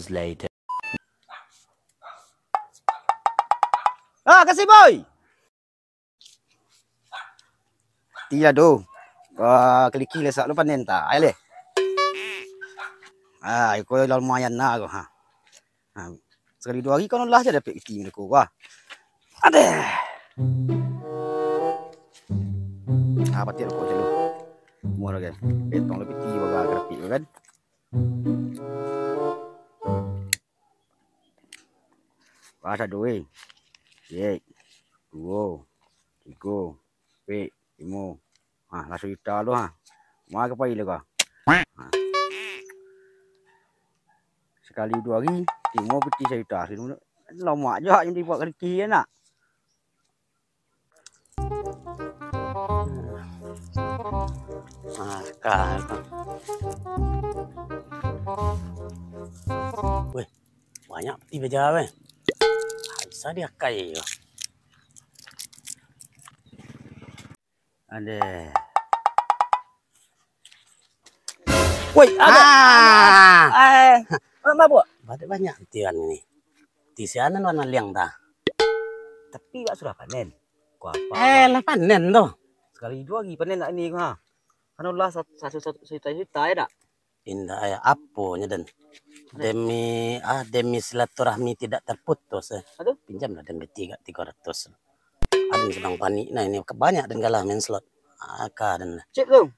Later. Kasih boy. Tila do. Keliki le sak lu panen ta. Ai le. Ko lumayan na ko ha. Sekali dua hari kau lah je dapat itim aku wah. Ada. Patik aku dulu. Murah kan. Betong lebih tinggi baga kerapik kan. Ada dua, ye, dua, tiga, empat, lima, langsung juta lu ha. Mau ke pai le kau? Sekali dua hari, timur peti 1 juta. Lama je yang dibuat keriki ya nak. Weh, banyak peti beja weh. Bisa dia kaya. Ada. Woi, ada. Apa buat? Banyak tian ini. Tisianan warna liang dah. Tapi tak sudah panen. Kau apa? Lah panen tuh. Sekali dua hari panen nak ini ha. Kan ulah satu juta ya tak? Indah ya aponya dan demi silaturahmi tidak terputus. Aduh, pinjamlah dan 300. Ada yang sedang panik. Nah ini banyak dan galah main slot. Dan cip tu.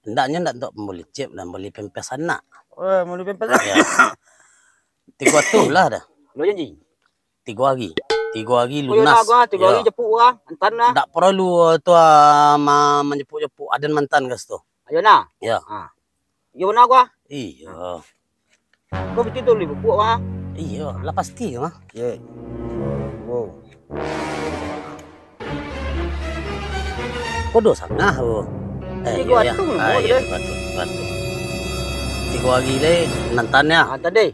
hendaknya ndak untuk membeli chip dan beli pempes anak. Oh, mau beli pempes. Ya. 300 lah dah. Lo janji. 3 hari. 3 hari Oh, lunas. ya, 3 hari jepuk lah. Antan lah. Tak perlu tu menjepuk-jepuk adan mantan gas tu. Ayo na. Ya. Yo na gua. Iya. Kau betul tu lebih buat wah. Iya, lah pasti mah. Ye. Wow. Kau dosa nah. Iya. Iya, betul. 3 hari deh nantannya. Tadi.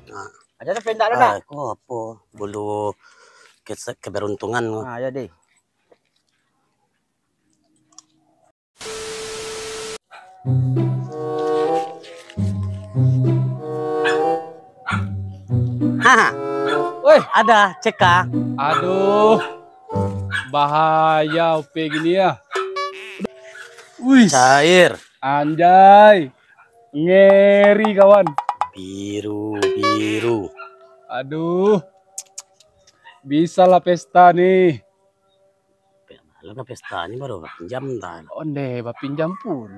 Ada pendak dah. Kau apa? Bulu keberuntungan. Ya deh. Woi, ada CK. Aduh, bahaya OP gini ya. Wih, Cair. anjay, ngeri kawan. Biru. Aduh, bisa lah pesta nih. Lalu pesta ini baru pinjam dah. Onde, pinjam pun.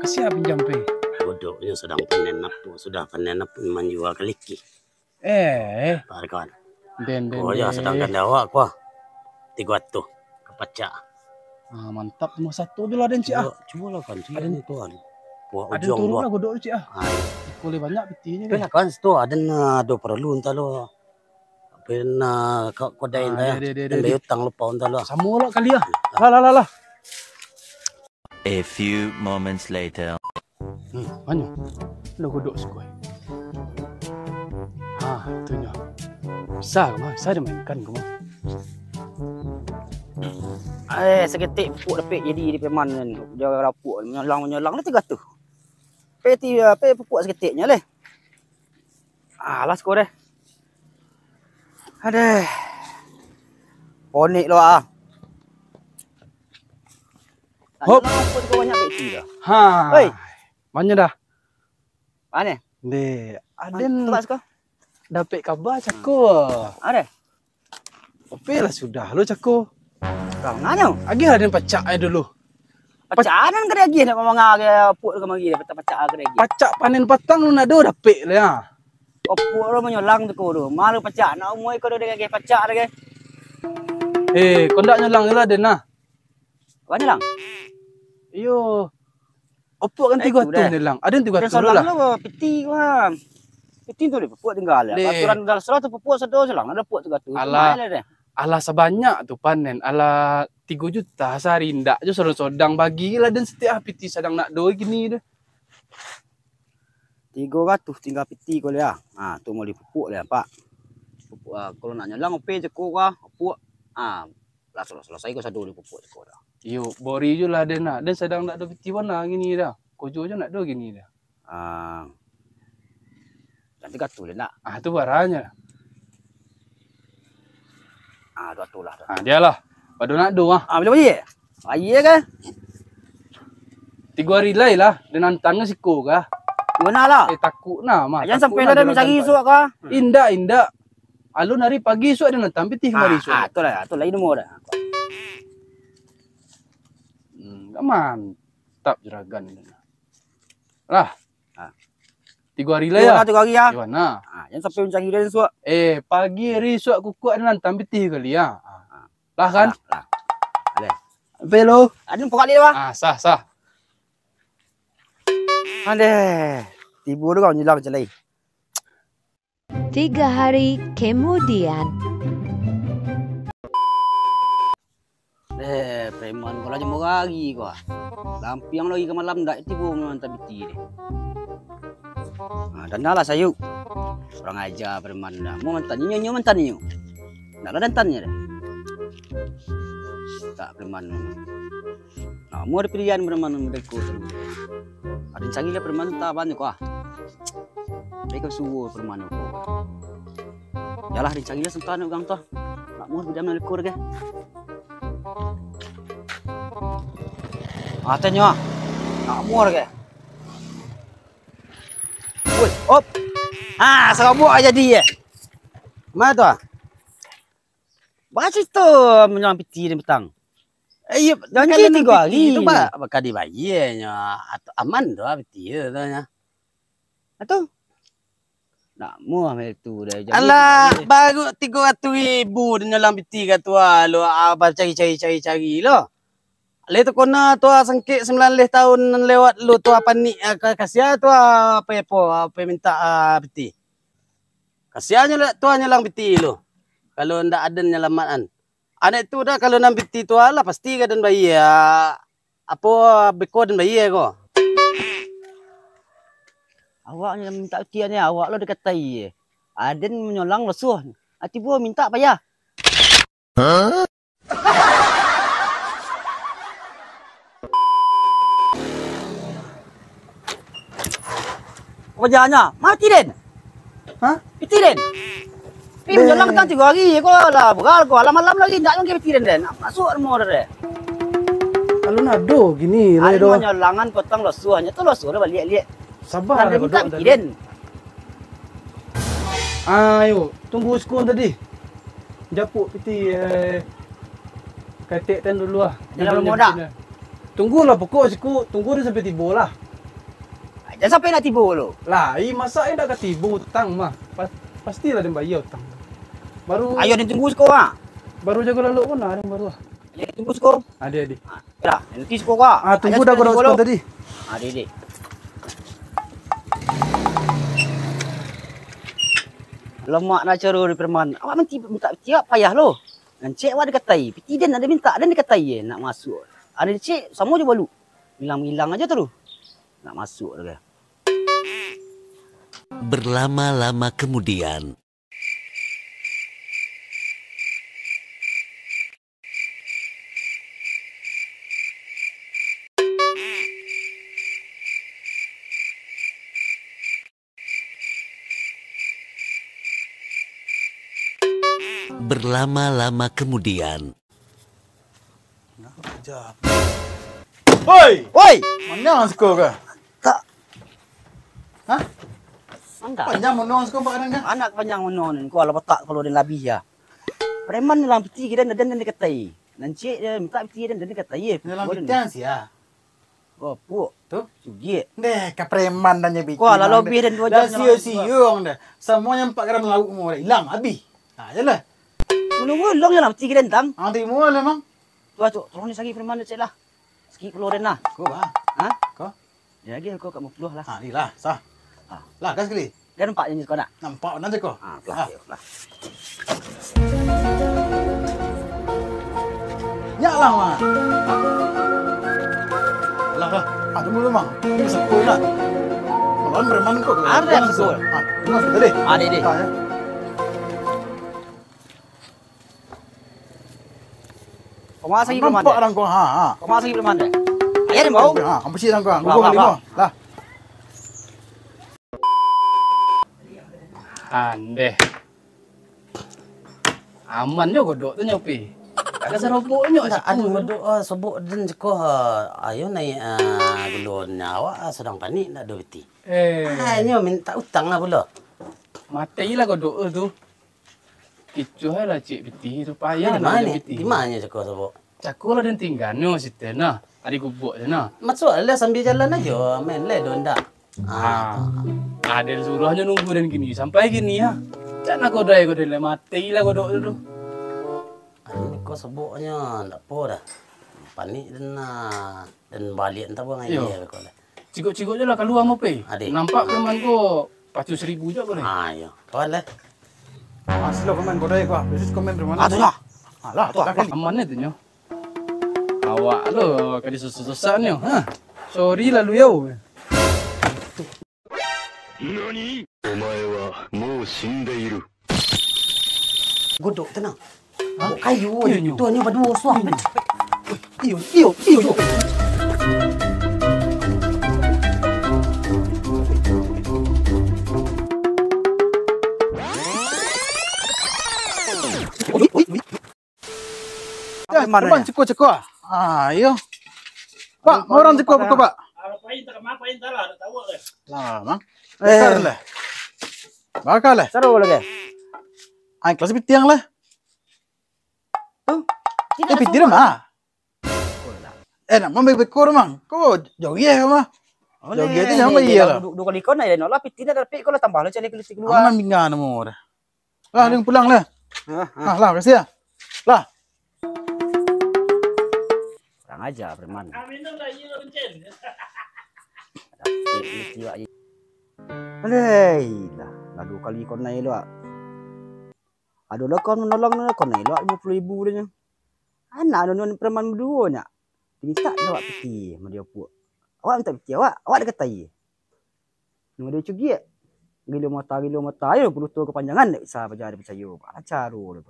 Kasih pinjam pe. Bodohnya sedang panen apa? Sudah panen apa menjual keliki. Par kawan. Den. Oh ya, sedangkan dawa kuah 300 kepacak. Mantap, mau satu dulu ada sih Coba lah kan, ada nih tuan. Ada turun lah godok sih Boleh banyak petinya. Pernah kan tu ada perlu entah lo. Pernah kau kodain dah. Dan dia utang lupa entah lo. Sama lah kali ya. Lah. A few moments later. Banyak. Lo godok sekoi. Itunya. Bisa dia mainkan kemah. Seketik pupuk dapat jadi di peman kan. Dia rapuk menyolang ni 300. Pe pupuk seketiknya leh. Lah skor deh. Ada. Ponik lo Hop. Apa kau banyak peti dah. Hei. Mana dah? Mana? Deh, Aden kau. Dapat kabar cako. Ada. Oke lah sudah lo cako. Kau ngano? Agi ada pacak dulu. Pacaran kan lagi nak ngomong ke puk ke mari dapat pacak ke lagi. Pacak panen patang lu nado dapat lah ya. Puk lo menyolang tu kau tu. Malu pacak nak umoi kau dah ke pacak lagi. Kau ndak nyolang lah Den nah. Kau nyolang? Iyo. Opuk kan 300 ni lang. Ada 300 lah. Lah peti kau. Peti tu dia pupuk tinggal. Aturan dalam serah tu pupuk sedo selang ada pupuk 300. Alah sebanyak tu panen. Alah 3 juta sehari ndak je sodang bagilah dan setiap piti sedang nak do gini dah. 300 tinggal piti kau dia. Tu mau dipupuk dia, Pak. Pupuk kalau nak nyelang ope je kau kah, pupuk. Lah selesai kau sadu dipupuk je kau dah. Yo, bori je lah dia nak. Dan sedang nak do piti warna gini dah. Kojo je nak do gini dah. Nanti gatu dia nak. Tu baranya. Tu lah. Dia lah. Padu nak do Bila bayi? Bayi ke? 3 hari lai lah. Dan nantang siko kah? Mana lah? Takut nak mah. Jangan sampai lah dia mencari esok kah? Indak. Alun hari pagi esok dia nantang piti kemari esok. Tu lain nombor dah. Mantap jeragan ni. Lah. 3 hari lah ya. 3 hari ya. Gimana? Jangan sampai mencari dia esok. Pagi hari esok kuku ada nantang piti kali ya. Lah kan? Boleh. Belo. Ada pokok dia bah. Sah. Adeh. Tiba tu kau nyelang macam lain. 3 hari kemudian. Preman kau lah jemur lagi kau. Lampiang lagi ke malam dak tiba menantang piti ni. Dan dah lah sayuk. Orang ajar preman dah. Mau mantan nyu. Nak lah dantannya dah. Tak preman. Mau ada pilihan preman mereka terus. Ada yang cari lah preman tak banyak kau. Mereka suruh preman kau. Yalah dia cari lah sentuhan orang tu. Nak mau berjam nak lekor ke? Tanya. Nak mau ke? Woi, op. Serabut aja dia. Mana tu? Baca tu menyelam piti ni petang. Jangan 3 hari. Itu bakal dibayarnya. Atau aman tu piti tu nya. Atau nak muah tu dah. Alah, baru 300,000 dia nyelang piti kat tu lo abang cari lo. Le tu kena tu sengkit 19 tahun lewat lu tu panik kasihan tu apa minta piti. Kasihannya tu nyelang piti lu. Kalau ndak ada nyelamatan. Anak tu dah kalau nang piti tu lah pasti kadan bayi apa beko dan bayi ko. Awaknya minta piti ni awak lo dikatai. Aden menyolang lesuh. Tiba minta payah. Wajahnya mati den. Piti den. Pim jalan kan 3 hari kau lah beral kau malam lagi ndak yang piti den. Masuk mau dah. Kalau nak do gini lah do. Ada langan potong lesuhnya tu lesuh dah balik. Sabar ada minta piti den. Ayo, tunggu sekon tadi. Japuk piti katek tan dulu lah. Jangan mudah. Tunggulah pokok siku, tunggu dia sampai tiba lah. Jangan sampai nak tiba lo. Lah, masak dah kat tiba hutang mah. Pastilah dia bayar hutang. Baru ayo dia tunggu sekolah. Baru jaga lalu pun ada baru. Dia tunggu sekolah. Ada. Ya, nanti sekolah. Tunggu dah gua sekolah tadi. Ada. Lemak nak cara di perman. Awak minta tiap payah lo. Dan cek awak dikatai. Piti den ada minta dan dikatai nak masuk. Ada cek sama je balu. Hilang aja terus. Nak masuk dah. Berlama-lama kemudian. Berlama-lama kemudian. Woi! Mana sekolah ke? Tak. Hah? Anda. Panjang menong sekolah pak kadang. Anak panjang menon kau ala petak kalau dia labi ya. Preman dalam peti kita dan dikatai. Dan cik dia minta peti dan dikatai. Dalam bidang sia. Oh, puk. Tu? Sugih. Deh, ke preman dan nyebiti. Kau ala lebih dan 2 jam. Dah siu-siung dah. Semuanya 4 gram lauk semua dah hilang habis. Jelah. Menunggu long je lah peti kita tang. Timur lah memang. Tu tolong ni sagi preman cik lah. Sikit keluar dan lah. Kau bah. Kau? Dia lagi kau kat 50 lah. Ni lah, sah. Lah, kan sekali. Dia nampak je kau nak. Nampak nanti kau. Pelah. Ya lah mah. Lah, tunggu dulu, Mang. Ini sekul lah. Kalau preman kok. Ada yang sekul. Tunggu sudah deh. Ada deh. Ya. Kau masa lagi belum Nampak ada? orang kau. Ha. Kau masa lagi belum ada? Ayo ni bau. Ha, apa sih orang kau? Lah, Gua lah, kali lah. kau. Lah. Andeh. Aman jo godok tu nyopi. Ada seroboknya Aduh, sobok dan jeko. Ayo naik gulun nyawa sedang panik nak do beti. Nyo minta utang lah pula. Matilah godok tu. Kicuh lah cik beti tu payah Di mana? Di mana jeko sobok? Cakulah dan tinggalnya situ nah. Ada gubuk je nah. Masuk lah sambil jalan aja. Main le do ndak. Ada suruhnya nunggu dan gini sampai gini ya. Jangan kodai le matilah godok tu. Aduh, kau seboknya ndak apa dah. Panik dan balik entah buang air kau dah. Cikgu-cikgu je lah keluar mau pe. Adik. Nampak preman ko pacu 1000 je boleh. Ayo. Kau lah. Aslo komen kau dah kau. Besis komen bermana? Aduh lah. Alah, tu kan. Aman tu nyo. Awak lo kadi susah-susah nyo. Ha. Sorry lah lu yo. Nani? Omae wa mou shindeiru. Godok tenang. Kayu Iya, tu hanya berdua suah. Iyo. Ya, mana? Ceko. Ayo. Pak, mau orang ceko apa, Pak? Lah, Mang. Bakar lah. Bakar lah. Seru lagi. Ay, kelas pitiang lah. Pitir mah. Nak mau bekor mang. Kau jogi ya mah. Jogi itu yang iya lah. Dua kali kau naik nolak pitina tapi kau lah tambah lah cari kulit keluar. Mana minggan mu dah. Lah, dia pulang lah. Lah, kasih ya. Lah. Kurang aja preman. Alah, lah dua kali kau naik lu. Aduh lah kau menolong kau naik lu 50,000 dia. Anak non preman berdua nya. Minta awak peti sama dia puak. Awak minta peti awak dah kata ye. Nunggu dia cugi. Gila mata ayo perlu tu kepanjangan tak bisa percaya. Acar lu.